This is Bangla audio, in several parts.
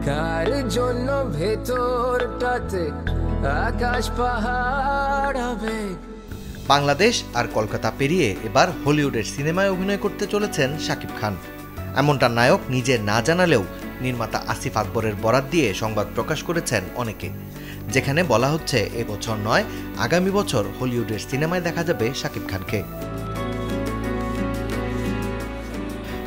কার জন্য ভেতরটাতে আকাশ পাহাড় হবে। বাংলাদেশ আর কলকাতা পেরিয়ে এবার হলিউডের সিনেমায় অভিনয় করতে চলেছেন শাকিব খান। এমনটা নায়ক নিজে না জানালেও নির্মাতা আসিফ আকবরের বরাত দিয়ে সংবাদ প্রকাশ করেছেন অনেকে, যেখানে বলা হচ্ছে এবছর নয় আগামী বছর হলিউডের সিনেমায় দেখা যাবে শাকিব খানকে।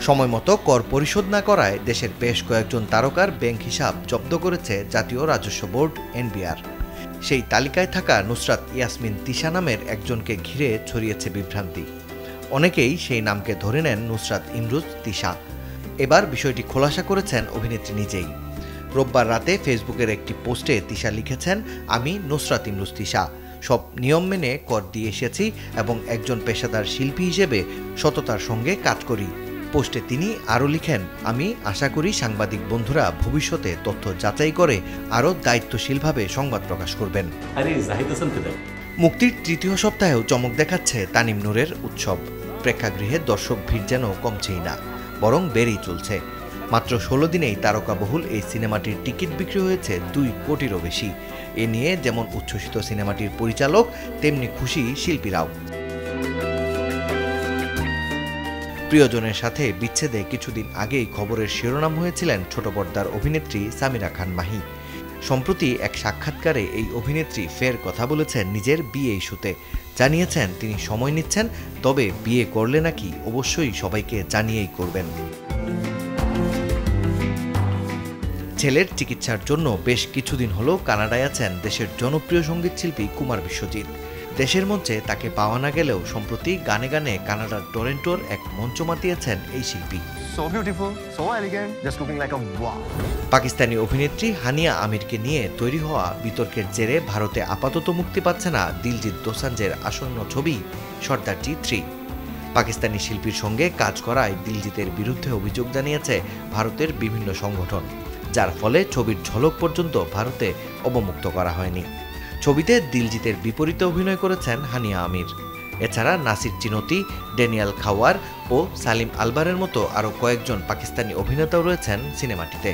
সময় মতো কর পরিশোধ না করায় দেশের বেশ কয়েকজন তারকার ব্যাংক হিসাব জব্দ করেছে জাতীয় রাজস্ব বোর্ড এনবিআর। সেই তালিকায় থাকা নুসরাত ইয়াসমিন তিশা নামের একজনকে ঘিরে ছড়িয়েছে বিভ্রান্তি। অনেকেই সেই নামকে ধরে নেন নুসরাত ইমরুজ তিশা। এবার বিষয়টি খোলাসা করেছেন অভিনেত্রী নিজেই। রোববার রাতে ফেসবুকের একটি পোস্টে তিশা লিখেছেন, আমি নুসরাত ইমরুজ তিশা সব নিয়ম মেনে কর দিয়ে এসেছি এবং একজন পেশাদার শিল্পী হিসেবে সততার সঙ্গে কাজ করি। পোস্টে তিনি আরও লিখেন, আমি আশা করি সাংবাদিক বন্ধুরা ভবিষ্যতে তথ্য যাচাই করে আরও দায়িত্বশীলভাবে সংবাদ প্রকাশ করবেন। মুক্তির তৃতীয় সপ্তাহেও চমক দেখাচ্ছে তানিম নূরের উৎসব। প্রেক্ষাগৃহে দর্শক ভিড় যেন কমছেই না, বরং বেড়েই চলছে। মাত্র 16 দিনেই তারকাবহুল এই সিনেমাটির টিকিট বিক্রি হয়েছে 2 কোটিরও বেশি। এ নিয়ে যেমন উচ্ছ্বসিত সিনেমাটির পরিচালক, তেমনি খুশি শিল্পীরাও। প্রিয়জনের সাথে বিচ্ছেদে কিছুদিন আগেই খবরের শিরোনাম হয়েছিলেন ছোট পর্দার অভিনেত্রী সামিরা খান মাহি। সম্প্রতি এক সাক্ষাৎকারে এই অভিনেত্রী ফের কথা বলেছেন নিজের বিয়ে ইস্যুতে। জানিয়েছেন তিনি সময় নিচ্ছেন, তবে বিয়ে করলে নাকি অবশ্যই সবাইকে জানিয়েই করবেন। ছেলের চিকিৎসার জন্য বেশ কিছুদিন হলো কানাডায় আছেন দেশের জনপ্রিয় সঙ্গীতশিল্পী কুমার বিশ্বজিৎ। দেশের মঞ্চে তাকে পাওয়া না গেলেও সম্প্রতি গানে গানে কানাডার টরেন্টোর এক মঞ্চ মাতিয়েছেন এই শিল্পী। পাকিস্তানি অভিনেত্রী হানিয়া আমিরকে নিয়ে তৈরি হওয়া বিতর্কের জেরে ভারতে আপাতত মুক্তি পাচ্ছে না দিলজিৎ দোসাঞ্জের আসন্ন ছবি সর্দারজি 3। পাকিস্তানি শিল্পীর সঙ্গে কাজ করায় দিলজিতের বিরুদ্ধে অভিযোগ জানিয়েছে ভারতের বিভিন্ন সংগঠন, যার ফলে ছবির ঝলক পর্যন্ত ভারতে অবমুক্ত করা হয়নি। ছবিতে দিলজিতের বিপরীতে অভিনয় করেছেন হানিয়া আমির। এছাড়া নাসির চিনতি, ড্যানিয়েল খাওয়ার ও সালিম আলবারের মতো আরও কয়েকজন পাকিস্তানি অভিনেতাও রয়েছেন সিনেমাটিতে।